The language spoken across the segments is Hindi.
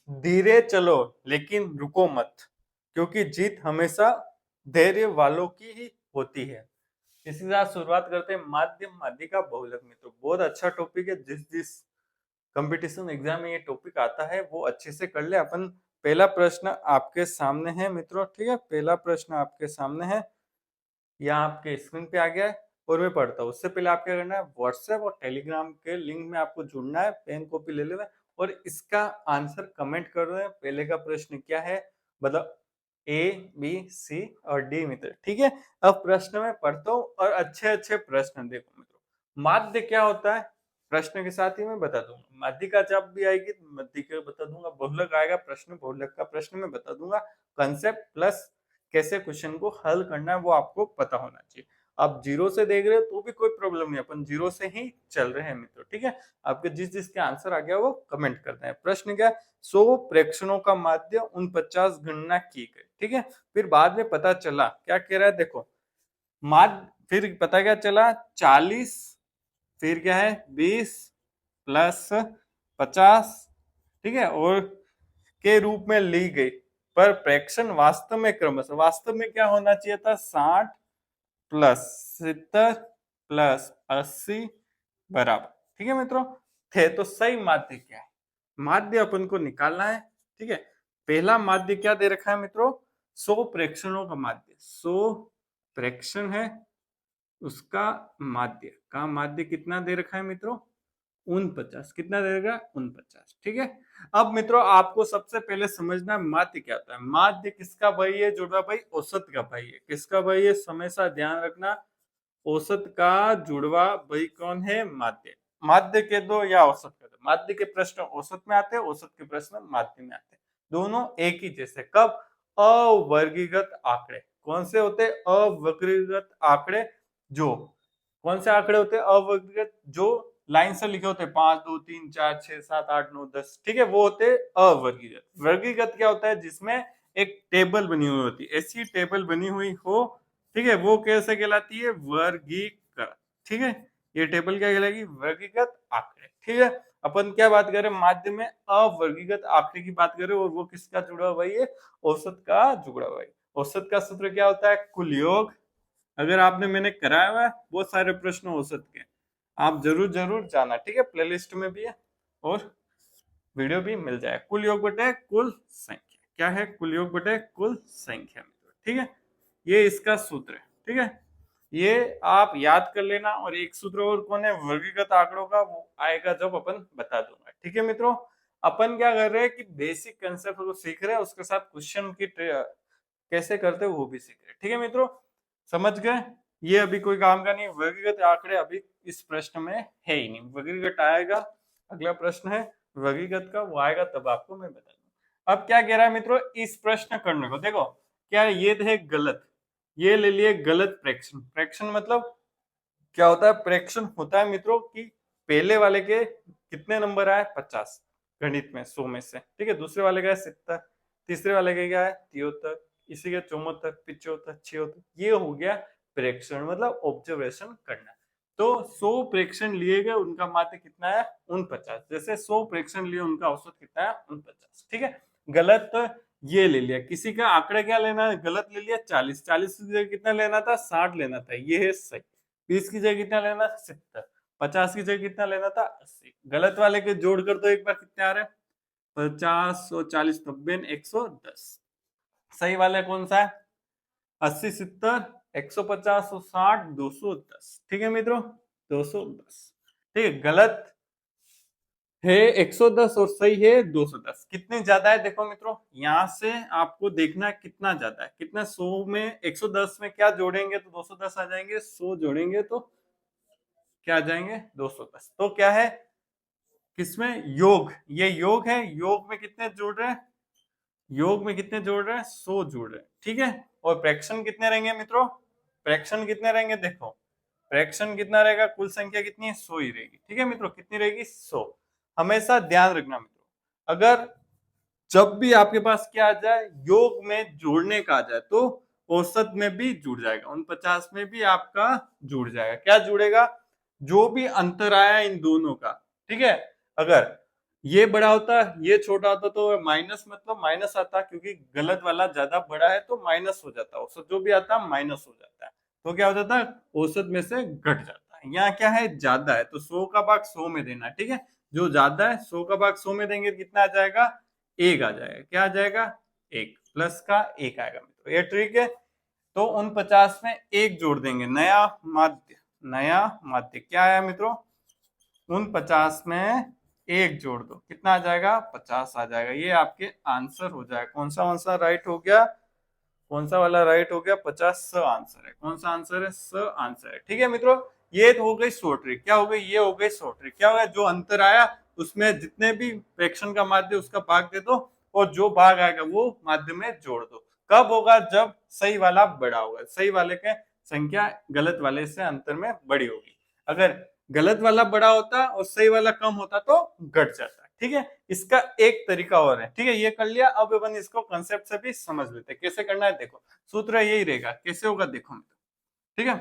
धीरे चलो लेकिन रुको मत, क्योंकि जीत हमेशा धैर्य वालों की ही होती है। इसी के साथ शुरुआत करते हैं माध्य माध्य का बहुलक। मित्रों बहुत अच्छा टॉपिक है, जिस जिस कंपटीशन एग्जाम में ये टॉपिक आता है वो अच्छे से कर ले। अपन पहला प्रश्न आपके सामने है मित्रों, ठीक है, पहला प्रश्न आपके सामने है, यहाँ आपके स्क्रीन पे आ गया है और मैं पढ़ता हूँ। उससे पहले आप क्या करना है, व्हाट्सएप और टेलीग्राम के लिंक में आपको जुड़ना है, पेन कॉपी ले लेना और इसका आंसर कमेंट कर रहे हैं। पहले का प्रश्न क्या है, मतलब ए बी सी और डी मित्र, ठीक है। अब प्रश्न में पढ़ता हूँ और अच्छे अच्छे प्रश्न देखो मित्रों। माध्य क्या होता है प्रश्न के साथ ही मैं बता दूंगा, माध्य का जब भी आएगी माध्य का बता दूंगा, बहुलक आएगा प्रश्न, बहुलक का प्रश्न में बता दूंगा, कंसेप्ट प्लस कैसे क्वेश्चन को हल करना है वो आपको पता होना चाहिए। आप जीरो से देख रहे हो तो भी कोई प्रॉब्लम नहीं, अपन जीरो से ही चल रहे हैं मित्रों, ठीक है। आपके जिस जिसके आंसर आ गया वो कमेंट करते हैं। प्रश्न क्या है, 100 प्रेक्षणों का माध्य 49 गणना की गई, ठीक है। फिर बाद में पता चला, क्या कह रहा है देखो, माध्य फिर पता क्या चला, 40 फिर क्या है 20 प्लस 50, ठीक है, और के रूप में ली गई, पर प्रेक्षण वास्तव में क्रमशः वास्तव में क्या होना चाहिए था, 60 प्लस 70 प्लस 80 बराबर, ठीक है मित्रों। थे तो सही माध्य क्या है, माध्य अपन को निकालना है, ठीक है। पहला माध्य क्या दे रखा है मित्रों, 100 प्रेक्षणों का माध्य, 100 प्रेक्षण है उसका माध्य का माध्य कितना दे रखा है मित्रों, 49, कितना दे रखा है 49, ठीक है। अब मित्रों आपको सबसे पहले समझना है माध्य क्या होता है। माध्य किसका भाई है, जुड़वा भाई औसत का भाई है। किसका भाई है, हमेशा ध्यान रखना, औसत का जुड़वा भाई कौन है, माध्य। माध्य के दो या औसत के दो, माध्य के प्रश्न औसत में आते हैं, औसत के प्रश्न माध्य में आते हैं, दोनों एक ही जैसे। कब, अवर्गीकृत आंकड़े, कौन से होते हैं, अवर्गीकृत आंकड़े, जो कौन से आंकड़े होते हैं अवर्गीकृत, जो लाइन से लिखे होते हैं 5 2 3 4 6 7 8 9 10, ठीक है, वो होते हैं अवर्गीकृत। वर्गीकृत क्या होता है, जिसमें एक टेबल बनी हुई होती है, ऐसी टेबल बनी हुई हो, ठीक है, वो कैसे कहलाती है, वर्गीकृत, ठीक है। ये टेबल क्या कहलाएगी, वर्गीकृत आंकड़े, ठीक है। अपन क्या बात करें, माध्य में अवर्गीकृत आंकड़े की बात करें, और वो किसका जुड़ा हुआ है, औसत का जुड़ा हुआ है। औसत का सूत्र क्या होता है, कुल योग। अगर आपने मैंने कराया हुआ है बहुत सारे प्रश्न औसत के, आप जरूर जरूर जाना, ठीक है, प्लेलिस्ट में भी है और वीडियो भी मिल जाए। कुल योग बटे कुल संख्या, क्या है, कुल योग बटे कुल संख्या, ठीक है, ये इसका सूत्र है, ठीक है। ये आप याद कर लेना, और एक सूत्र और कौन है, वर्गीकृत आंकड़ों का, वो आएगा जब अपन बता दूंगा, ठीक है मित्रों। अपन क्या कर रहे हैं कि बेसिक कंसेप्ट को सीख रहे हैं, उसके साथ क्वेश्चन की कैसे करते हैं वो भी सीख रहे हैं, ठीक है मित्रों, समझ गए। ये अभी कोई काम का नहीं, वर्गीकृत आंकड़े अभी इस प्रश्न में है ही नहीं, वर्गीकृत आएगा, अगला प्रश्न है वर्गीकृत का, वो आएगा तब आपको मैं बता दूंगा। अब क्या कह रहा है मित्रों, इस प्रश्न करने को देखो, क्या ये है गलत, ये ले लिए गलत प्रेक्षण। प्रेक्षण मतलब क्या होता है, प्रेक्षण होता है मित्रों कि पहले वाले के कितने नंबर आए, 50 गणित में 100 में से, ठीक है, दूसरे वाले का है 70, तीसरे वाले का क्या है 73, इसी के 74 75 76, ये हो गया प्रेक्षण, मतलब ऑब्जर्वेशन करना। तो 100 प्रेक्षण लिए गए, उनका माध्य कितना है 49, जैसे 100 प्रेक्षण लिए उनका औसत कितना है 49, ठीक है। गलत ये ले लिया, किसी का आंकड़ा क्या लेना है, गलत ले लिया 40, 40 की जगह कितना लेना था 60 लेना था, ये है सही। 20 की जगह कितना लेना था 70, 50 की जगह कितना लेना था 80, गलत वाले के जोड़ कर तो एक बार कितने आ रहे हैं 50 और 40 90 110, सही वाला कौन सा है 80 70 150 और 60 210, ठीक है मित्रों 210, ठीक है। गलत है 110 और सही है 210, कितने ज्यादा है देखो मित्रों, यहां से आपको देखना है कितना ज्यादा है, कितना 100 में 110 में क्या जोड़ेंगे तो 210 आ जाएंगे, 100 जोड़ेंगे तो क्या आ जाएंगे 210, तो क्या है किसमें योग, ये योग है, योग में कितने जोड़ रहे हैं, योग में कितने जोड़ रहे हैं 100 जोड़ रहे हैं, ठीक है। और फ्रैक्शन कितने रहेंगे मित्रों, फ्रैक्शन कितने रहेंगे देखो, फ्रैक्शन कितना रहेगा, कुल संख्या कितनी है 100 ही रहेगी, ठीक है मित्रों, कितनी रहेगी 100। हमेशा ध्यान रखना मित्रों, अगर जब भी आपके पास क्या आ जाए योग में जोड़ने का आ जाए तो औसत में भी जुड़ जाएगा, 49 में भी आपका जुड़ जाएगा, क्या जुड़ेगा, जो भी अंतर आया इन दोनों का, ठीक है। अगर ये बड़ा होता, ये छोटा होता तो माइनस, मतलब माइनस आता, क्योंकि गलत वाला ज्यादा बड़ा है तो माइनस हो जाता है, औसत जो भी आता है माइनस हो जाता है, तो क्या हो जाता है, औसत में से घट जाता है। यहाँ क्या है, ज्यादा है तो 100 का भाग 100 में देना है, ठीक है। जो ज्यादा है 100 का भाग 100 में देंगे कितना आ जाएगा, 1 आ जाएगा। क्या आ जाएगा, 1 प्लस का 1 आएगा मित्रों, ये ट्रिक है। तो उन 50 में 1 जोड़ देंगे, नया माध्य, नया माध्य क्या आया मित्रों, उन 50 में 1 जोड़ दो, कितना आ जाएगा, 50 आ जाएगा। ये आपके आंसर हो जाएगा। कौन सा राइट हो गया, कौन सा वाला राइट हो गया, 50 स आंसर है। कौन सा आंसर है, स आंसर है। ठीक है मित्रों, ये तो हो गई शॉर्ट ट्रिक। क्या हो गई, ये हो गई शॉर्ट ट्रिक। क्या हो गया, जो अंतर आया उसमें जितने भी फ्रैक्शन का माध्य उसका भाग दे दो, और जो भाग आएगा वो माध्य में जोड़ दो। कब होगा, जब सही वाला बड़ा होगा, सही वाले के संख्या गलत वाले से अंतर में बड़ी होगी। अगर गलत वाला बड़ा होता और सही वाला कम होता तो घट जाता। ठीक है, इसका एक तरीका और है। ठीक है, ये कर लिया। अब अपन इसको कंसेप्ट से भी समझ लेते हैं कैसे करना है। देखो सूत्र यही रहेगा, कैसे होगा देखो। ठीक है,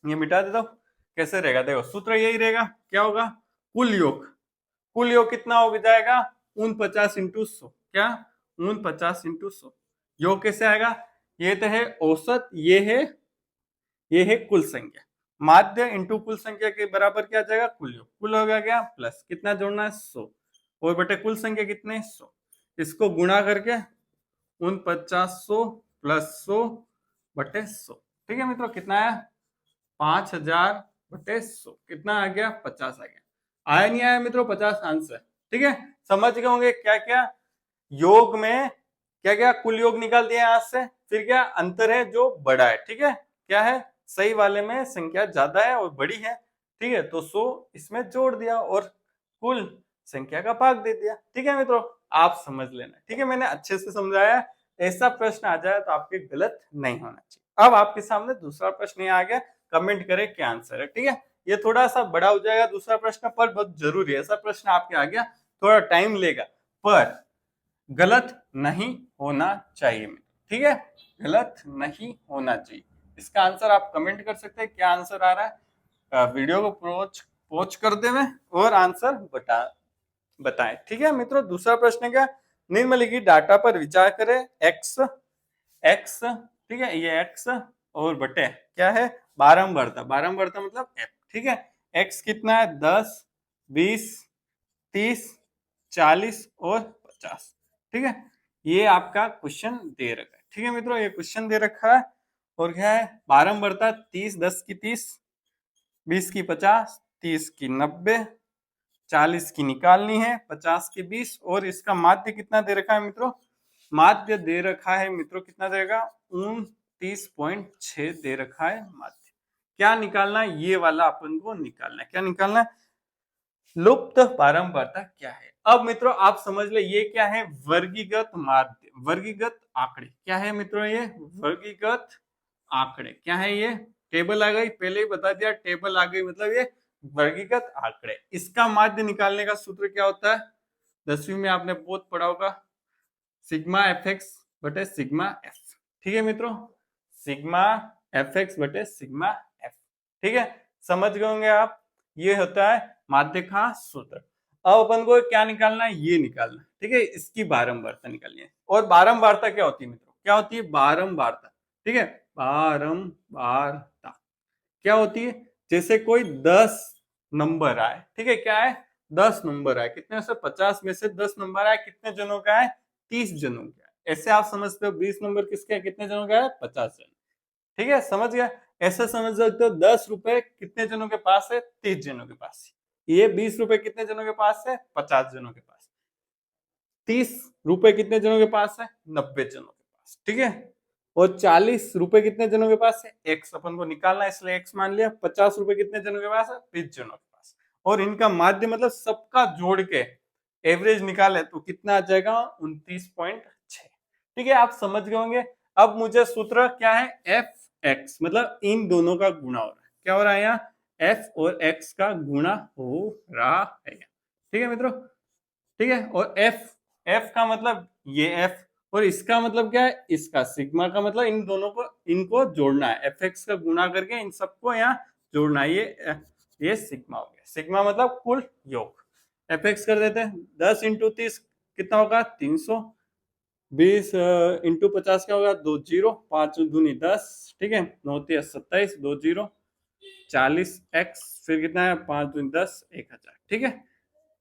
ये मिटा देता हूं, कैसे रहेगा देखो, सूत्र यही रहेगा। क्या होगा, कुल योग, कुल योग कितना हो जाएगा, 49 इंटू 100। क्या, 49 इंटू 100। योग कैसे आएगा, ये तो है औसत, ये है कुल संख्या। माध्य इंटू कुल संख्या के बराबर क्या आ जाएगा, कुल योग। कुल हो गया क्या, प्लस कितना जोड़ना है, 100, और बटे कुल संख्या कितने, 100। इसको गुणा करके 4900 प्लस 100 बटे 100। ठीक है मित्रों, कितना आया, 5000 बटे 100। कितना आ गया, 50 आ गया। आया नहीं आया मित्रों, 50 आंसर। ठीक है, समझ गए होंगे क्या क्या योग में क्या क्या कुल योग निकाल दिया आज से। फिर क्या अंतर है, जो बड़ा है। ठीक है, क्या है, सही वाले में संख्या ज्यादा है और बड़ी है। ठीक है, तो 100 इसमें जोड़ दिया और कुल संख्या का भाग दे दिया। ठीक है मित्रों, आप समझ लेना। ठीक है, मैंने अच्छे से समझाया। ऐसा प्रश्न आ जाए तो आपके गलत नहीं होना चाहिए। अब आपके सामने दूसरा प्रश्न ये आ गया, कमेंट करें क्या आंसर है। ठीक है, ये थोड़ा सा बड़ा हो जाएगा दूसरा प्रश्न, पर बहुत जरूरी है। ऐसा प्रश्न आपके आ गया, थोड़ा टाइम लेगा, पर गलत नहीं होना चाहिए। ठीक है, गलत नहीं होना चाहिए। इसका आंसर आप कमेंट कर सकते हैं, क्या आंसर आ रहा है। वीडियो को पॉज कर दे में और आंसर बताएं। ठीक है मित्रों, दूसरा प्रश्न क्या, निम्नलिखित डाटा पर विचार करें। एक्स, एक्स, ठीक है, ये एक्स और बटे क्या है, बारंबारता, बारंबारता मतलब एफ। ठीक है, एक्स कितना है, 10, 20, 30, 40 और 50। ठीक है, ये आपका क्वेश्चन दे रखा है। ठीक है मित्रों, ये क्वेश्चन दे रखा है। और क्या है, बारंबारता 30, 10 की 30, 20 की 50, 30 की 90, 40 की निकालनी है, 50 की 20, और इसका माध्य कितना दे रखा है मित्रों, माध्य दे रखा है मित्रों, कितना देगा, 29.6 दे रखा है माध्य। क्या निकालना है, ये वाला अपन को निकालना है। क्या निकालना है, लुप्त बारंबारता क्या है। अब मित्रों आप समझ ले, ये क्या है, वर्गीकृत माध्य, वर्गीकृत आंकड़े। क्या है मित्रों, ये वर्गीकृत आंकड़े। क्या है, ये टेबल आ गई, पहले ही बता दिया, टेबल आ गई, मतलब ये वर्गीकृत आंकड़े। इसका माध्य निकालने का सूत्र क्या होता है, 10वीं में आपने बहुत पढ़ा होगा, सिग्मा एफ एक्स बटे सिग्मा एफ। ठीक है मित्रों, सिग्मा एफ एक्स बटे सिग्मा एफ। ठीक है, समझ गए होंगे आप, ये होता है माध्य का सूत्र। अब अपन को क्या निकालना है, ये निकालना है। ठीक है, इसकी बारंबारता निकालनी है। और बारंबारता क्या होती है मित्रों, क्या होती है बारंबारता, ठीक है, बारंबारता क्या होती है, जैसे कोई 10 नंबर आए। ठीक है, क्या है, 10 नंबर आए, कितने से 50 में से 10 नंबर आए, कितने जनों का है, 30 जनों का है। ऐसे आप समझते हो 20 नंबर किसके, कितने जनों का है, 50 जन। ठीक है, समझ गया। ऐसा समझ सकते हो 10 रुपए कितने जनों के पास है, 30 जनों के पास। ये 20 रुपए कितने जनों के पास है, 50 जनों के पास। 30 रुपए कितने जनों के पास है, 90 जनों के पास। ठीक है, और 40 रुपए कितने जनों के पास है, एक्स अपन को निकालना है, इसलिए एक्स मान लिया। 50 रुपए कितने जनों के पास है, 20 जनों के पास। और इनका माध्य मतलब सबका जोड़ के एवरेज निकाले तो कितना आ जाएगा, 29.6। ठीक है, आप समझ गए होंगे। अब मुझे सूत्र क्या है, एफ एक्स, मतलब इन दोनों का गुणा हो रहा है। क्या हो रहा है यहाँ, एफ और एक्स का गुणा हो रहा है। ठीक है मित्रों, ठीक है, और एफ, एफ का मतलब ये एफ, और इसका मतलब क्या है, इसका सिग्मा का मतलब इन दोनों को, इनको जोड़ना है, एफ एक्स का गुणा करके इन सबको यहाँ जोड़ना है। ये सिग्मा हो गया, सिग्मा मतलब कुल योग, fx कर देते हैं। 10 इंटू 30 कितना होगा 300, 20 इंटू 50 क्या होगा 2 जीरो, 5 दूनी 10, ठीक है, 9 30 27, 2 जीरो 40x, फिर कितना है 5 दूनी 10, 1000, ठीक है।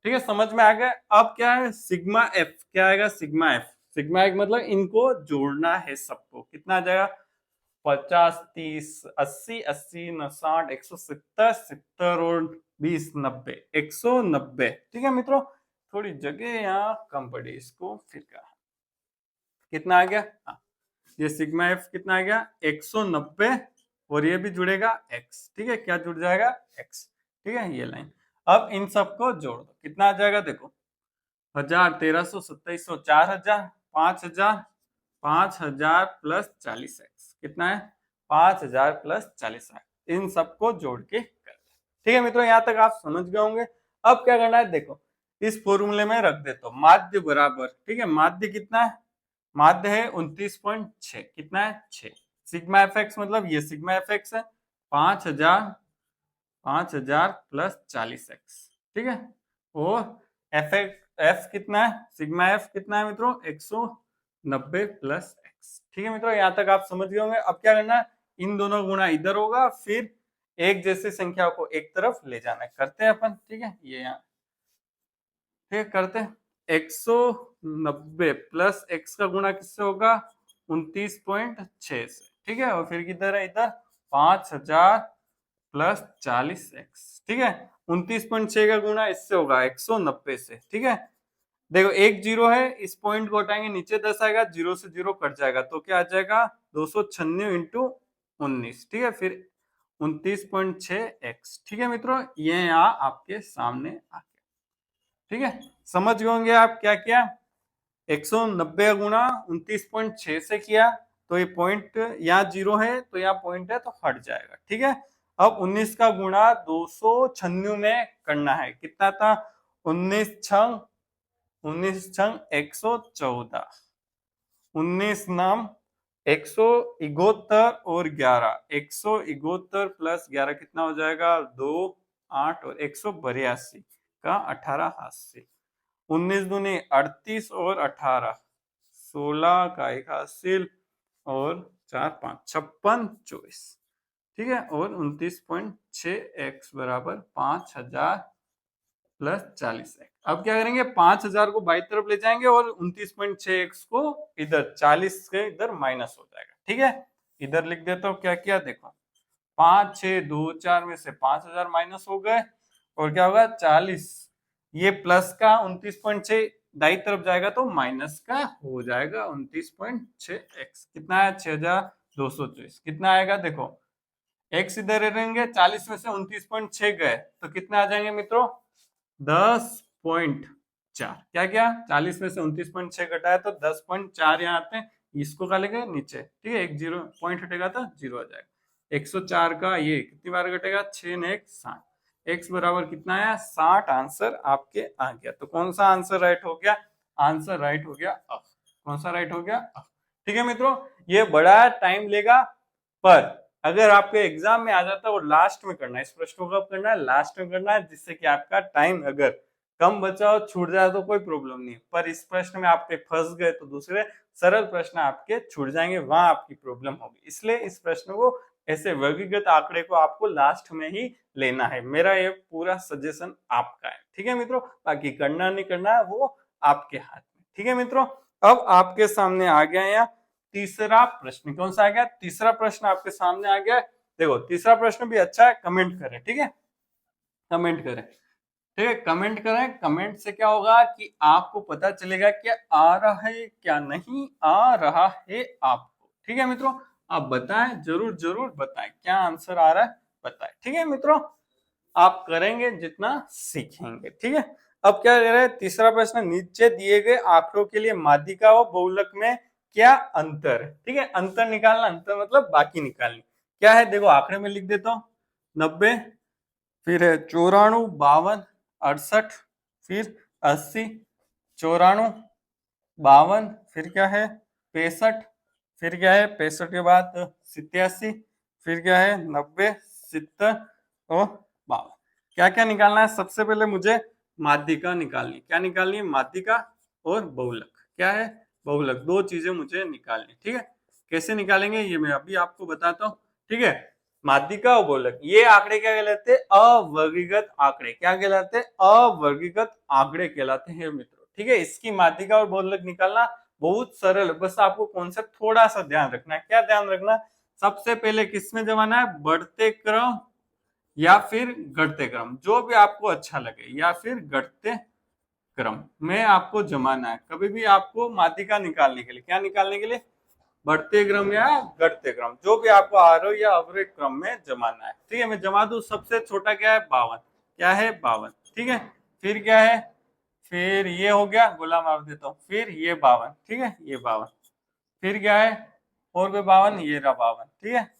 ठीक है, समझ में आ गया। अब क्या है सिग्मा एफ, क्या आएगा सिग्मा एफ, सिग्मा एफ मतलब इनको जोड़ना है सबको, कितना आ जाएगा 50 30 80 80 60 170 70 और 20 90 190, ठीक है मित्रों। थोड़ी जगह यहाँ कम पड़ी, इसको फिर का कितना आ गया, हाँ ये सिग्मा एफ कितना आ गया 190, और ये भी जुड़ेगा x, ठीक है, क्या जुड़ जाएगा x, ठीक है ये लाइन। अब इन सबको जोड़ दो, कितना आ जाएगा देखो 1000 1300 2700 4000 5000 5000 प्लस 40x, कितना है 5000 प्लस 40x, इन सबको जोड़ के कर। ठीक है मित्रों, यहाँ तक आप समझ गए होंगे। अब क्या करना है देखो, इस फॉर्मूले में रख देता हूं माध्य बराबर, ठीक है, माध्य कितना है, माध्य है 29.6, कितना है 6, सिग्मा एफ एक्स मतलब ये सिग्मा एफ एक्स है 5000 प्लस 40x, ठीक है, और एफ कितना है सिग्मा एफ कितना है मित्रों 190 प्लस x, ठीक है मित्रों, यहाँ तक आप समझ गए होंगे। अब क्या करना है, इन दोनों गुणा इधर होगा, फिर एक जैसी संख्या को एक तरफ ले जाना है, करते हैं अपन, ठीक है, ये यहाँ ठीक करते हैं 190 प्लस x का गुणा किससे होगा 29.6 से, ठीक है, और फिर किधर है इधर 5000 प्लस 40x, ठीक है, 29.6 का गुणा इससे होगा 190 से, ठीक है। देखो एक जीरो है, इस पॉइंट को हटाएंगे नीचे 10 आएगा, जीरो से जीरो कट जाएगा, तो क्या आ जाएगा 296 इंटू 19, ठीक है, फिर 29.6x, ठीक है मित्रों, ये यहाँ आपके सामने आ गया, ठीक है। समझ गए होंगे आप क्या किया, 190 गुणा 29.6 से किया, तो ये पॉइंट यहाँ जीरो है तो यहाँ पॉइंट है तो हट जाएगा, ठीक है। अब 19 का गुणा 296 में करना है, कितना था 19 छंग 114, 19 नाम 171 और 11, 171 प्लस 11 कितना हो जाएगा 2 8 और 182 का 18 हाथ से, 19 दूनी 38 और 18 16 का एक हासिल और 4 5 56 24, ठीक है, और 29.6x बराबर 5000 प्लस 40x। अब क्या करेंगे 5000 को बाई तरफ ले जाएंगे और 29.6x को इधर 40 के इधर माइनस हो जाएगा, ठीक है, इधर लिख देता हूँ क्या किया देखो 5 6 2 4 में से 5000 माइनस हो गए, और क्या होगा 40, ये प्लस का 29.6 दाई तरफ जाएगा तो माइनस का हो जाएगा 29.6x, कितना है 6224, कितना आएगा देखो x इधर रहेंगे, 40 में से 29.6 गए तो कितना आ जाएंगे मित्रों 10.4, क्या क्या 40 में से 29.6 घटाया तो 10.4 यहाँ आते हैं, इसको क्या लेंगे नीचे, ठीक है, एक जीरो पॉइंट हटेगा तो जीरो आ जाएगा, 104 का ये कितनी बार घटेगा 6 ने 1 60, x बराबर कितना आया 60, आंसर आपके आ गया। तो कौन सा आंसर राइट हो गया, आंसर राइट हो गया अ, कौन सा राइट हो गया अ, ठीक है मित्रों, ये बड़ा टाइम लेगा, पर अगर आपके एग्जाम में आ जाता है और लास्ट में करना है, इस प्रश्न को कब करना है लास्ट में करना है, जिससे कि आपका टाइम अगर कम बचा हो छूट जाए तो कोई प्रॉब्लम नहीं, पर इस प्रश्न में आपके फंस गए तो दूसरे सरल प्रश्न आपके छूट जाएंगे, वहां आपकी प्रॉब्लम होगी, इसलिए इस प्रश्न को ऐसे वर्गीकृत आंकड़े को आपको लास्ट में ही लेना है, मेरा ये पूरा सजेशन आपका है, ठीक है मित्रों, बाकी करना नहीं करना वो आपके हाथ में, ठीक है मित्रों। अब आपके सामने आ गया यहाँ तीसरा प्रश्न, कौन सा आ गया तीसरा प्रश्न आपके सामने आ गया, देखो तीसरा प्रश्न भी अच्छा है, कमेंट करें, ठीक है, कमेंट करें, ठीक है, कमेंट करें, कमेंट से क्या होगा कि आपको पता चलेगा कि आ रहा है क्या नहीं आ रहा है आपको, ठीक है मित्रों, आप बताएं, जरूर जरूर बताएं क्या आंसर आ रहा है, बताएं, ठीक है मित्रों, आप करेंगे जितना सीखेंगे, ठीक है। अब क्या कह रहे हैं तीसरा प्रश्न, नीचे दिए गए आंकड़ों के लिए माध्यिका व बहुलक में क्या अंतर है, ठीक है, अंतर निकालना, अंतर मतलब बाकी निकालनी, क्या है देखो आंकड़े में लिख देता हूं 90, फिर है 94 52 68, फिर 80 94 52, फिर क्या है 65, फिर क्या है 65 के बाद 87, फिर क्या है 90 70 और 52, क्या क्या निकालना है सबसे पहले मुझे माध्यिका निकालनी। क्या निकालनी है? माध्यिका और बहुलक। क्या है? बहुलक। दो चीजें मुझे निकालनी। ठीक है, कैसे निकालेंगे ये मैं अभी आपको बताता हूँ। ठीक है, माध्यिका और बहुलक, ये आंकड़े क्या कहलाते हैं? अवर्गीकृत आंकड़े। क्या कहलाते हैं? अवर्गीकृत आंकड़े कहलाते हैं मित्रों। ठीक है, इसकी माध्यिका और बहुलक निकालना बहुत सरल है, बस आपको कॉन्सेप्ट थोड़ा सा ध्यान रखना है। क्या ध्यान रखना? सबसे पहले किसमें जमाना है? बढ़ते क्रम या फिर घटते क्रम, जो भी आपको अच्छा लगे, या फिर घटते क्रम में आपको जमाना है। कभी भी आपको माध्यिका निकालने के लिए, क्या निकालने के लिए? बढ़ते क्रम या घटते क्रम, जो भी आपको आरोह या अवरोह क्रम में जमाना है। ठीक है, मैं जमा दूं। सबसे छोटा क्या है? 52। क्या है? 52। ठीक है, फिर क्या है? फिर ये हो गया, गोला मार देता हूँ। फिर ये 52। ठीक है, ये 52। फिर क्या है? और कोई 52? ये रहा 52। ठीक है,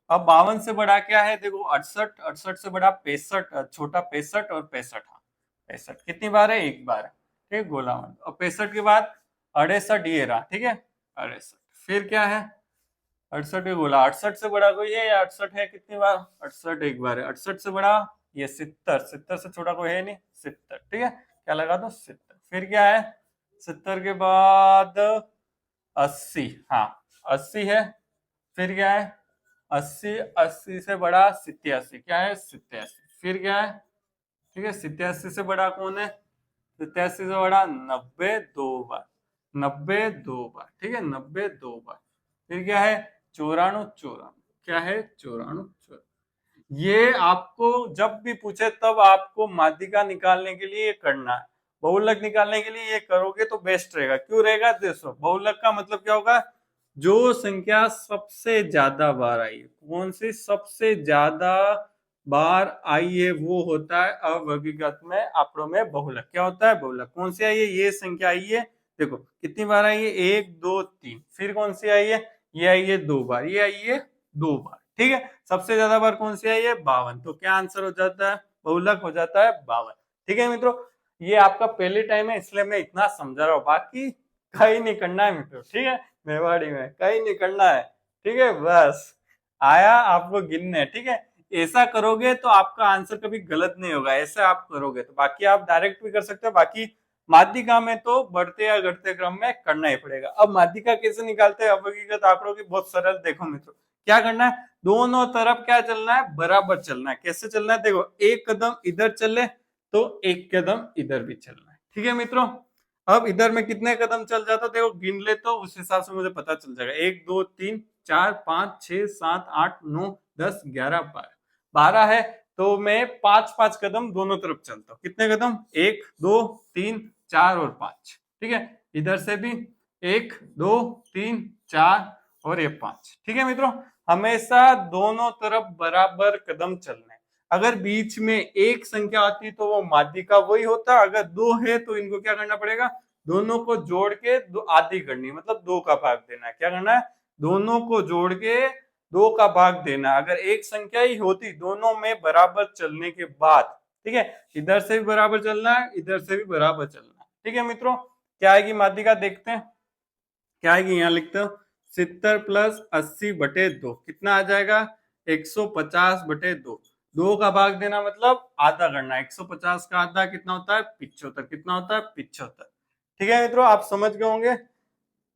अब 52 से बड़ा क्या है? देखो 68। 68 से बड़ा 65, छोटा 65 और 65। हाँ, 65 कितनी बार है? एक बार है। ठीक है, गोला मार। और 65 के बाद 68 ये रहा। ठीक है, 68। फिर क्या है? 68 ही बोला। 68 से बड़ा कोई है? या 68 है कितनी बार? 68 एक बार है। 68 से बड़ा ये 70। 70 से छोटा कोई है नहीं? 70। ठीक है, क्या लगा दो? 70। फिर क्या है? 70 के बाद 80। हाँ, 80 है। फिर क्या है? 80। 80 से बड़ा 87। क्या है? 87। फिर क्या है? ठीक है, 87 से बड़ा कौन है? 87 से बड़ा 90 दो बार। 90 दो बार। ठीक है, 90 दो बार। फिर क्या है? 94। 94। क्या है? 94। 94। ये आपको जब भी पूछे तब आपको माध्यिका निकालने के लिए ये करना है। बहुलक निकालने के लिए ये करोगे तो बेस्ट रहेगा। क्यों रहेगा? देखो, बहुलक का मतलब क्या होगा? जो संख्या सबसे ज्यादा बार आई है। कौन सी सबसे ज्यादा बार आई है? वो होता है अवर्गीकृत में आंकड़ों में बहुलक। क्या होता है? बहुलक। कौन सी आई है? ये संख्या आई है। देखो कितनी बार आई है? 1 2 3। फिर कौन सी आई है? ये आई है 2 बार। ये आई है 2 बार। ठीक है, सबसे ज्यादा बार कौन सी आई है? 52। तो क्या आंसर हो जाता है? बहुलक हो जाता है 52। ठीक है मित्रों, ये आपका पहले टाइम है इसलिए मैं इतना समझा रहा हूँ, बाकी कहीं नहीं करना है मित्रों। ठीक है, मेवाड़ी में कहीं नहीं करना है। ठीक है, बस आया आपको गिनने। ठीक है, ऐसा करोगे तो आपका आंसर कभी गलत नहीं होगा। ऐसा आप करोगे तो, बाकी आप डायरेक्ट भी कर सकते हो। बाकी माध्यिका में तो बढ़ते या घटते क्रम में करना ही पड़ेगा। अब माध्यिका कैसे निकालते हैं अवर्गीकृत आंकड़ों की? बहुत सरल। देखो मित्रों, क्या करना है? दोनों तरफ क्या चलना है? बराबर चलना है। कैसे चलना है? देखो, एक कदम इधर चले तो एक कदम इधर भी चलना है। ठीक है मित्रों, अब इधर में कितने कदम चल जाता देखो, गिन ले तो उस हिसाब से मुझे पता चल जाएगा। 1 2 3 4 5 6 7 8 9 10 11 12 12 है। तो मैं 5 कदम दोनों तरफ चलता हूँ। कितने कदम? 1 2 3 4 और 5। ठीक है, इधर से भी 1 2 3 4 और ये 5। ठीक है मित्रों, हमेशा दोनों तरफ बराबर कदम चलने। अगर बीच में एक संख्या आती तो वो माध्यिका वही होता। अगर दो है तो इनको क्या करना पड़ेगा? दोनों को जोड़ के दो आधी करनी, मतलब 2 का भाग देना है। क्या करना है? दोनों को जोड़ के 2 का भाग देना। अगर एक संख्या ही होती दोनों में बराबर चलने के बाद, ठीक है, इधर से भी बराबर चलना है, इधर से भी बराबर चलना है। ठीक है मित्रों, क्या आएगी माध्यिका? देखते हैं क्या आएगी। यहाँ लिखते हो 70 प्लस 80 बटे 2 कितना आ जाएगा? 150 बटे 2। 2 का भाग देना मतलब आधा करना। 150 का आधा कितना होता है? 75। कितना होता है? 75। ठीक है मित्रों, आप समझ गए होंगे।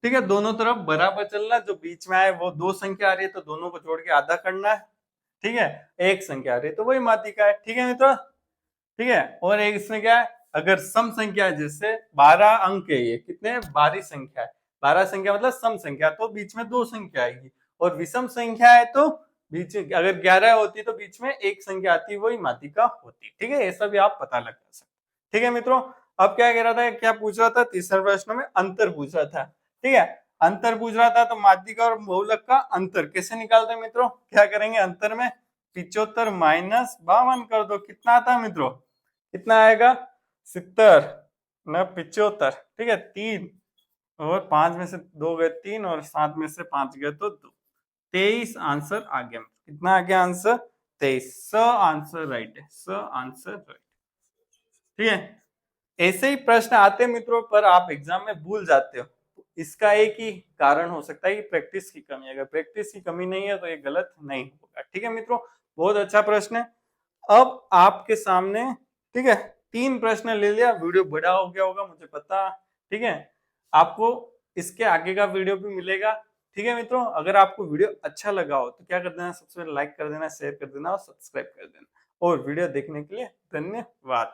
ठीक है, दोनों तरफ बराबर चलना। जो बीच में आए वो दो संख्या आ रही है तो दोनों को जोड़ के आधा करना है। ठीक है, एक संख्या आ रही है तो वही माध्यिका है। ठीक है मित्रों, ठीक है। और एक इसमें क्या है? अगर सम संख्या है, जैसे 12 अंक है, ये कितने? 12 संख्या है। 12 संख्या मतलब सम संख्या, तो बीच में दो संख्या आएगी। और विषम संख्या है तो बीच में अगर 11 होती तो बीच में एक संख्या आती, वही माध्यिका होती। ठीक है, ऐसा भी आप पता लगा सकते। ठीक है मित्रों, अब क्या कह रहा था? क्या पूछ रहा था? तीसरे प्रश्न में अंतर पूछ रहा था। ठीक है, अंतर पूछ रहा था तो माध्यिका और बहुलक का अंतर कैसे निकालते हैं मित्रों? क्या करेंगे? अंतर में 75 माइनस 52 कर दो। कितना आता है मित्रों? कितना आएगा? 70 न 75। ठीक है, 3 और 5 में से 2 गए 3 और 7 में से 5 गए तो 2। 23 आंसर आ गया। कितना आ गया आंसर? 23। स आंसर राइट है। स आंसर राइट। ठीक है, ऐसे ही प्रश्न आते हैं मित्रों, पर आप एग्जाम में भूल जाते हो। इसका एक ही कारण हो सकता है कि प्रैक्टिस की कमी। अगर प्रैक्टिस की कमी नहीं है तो ये गलत नहीं होगा। ठीक है मित्रों, बहुत अच्छा प्रश्न है। अब आपके सामने, ठीक है, 3 प्रश्न ले लिया, वीडियो बड़ा हो गया होगा मुझे पता, ठीक है। आपको इसके आगे का वीडियो भी मिलेगा, ठीक है मित्रों। अगर आपको वीडियो अच्छा लगा हो तो क्या कर देना, सबसे पहले लाइक कर देना, शेयर कर देना और सब्सक्राइब कर देना। और वीडियो देखने के लिए धन्यवाद।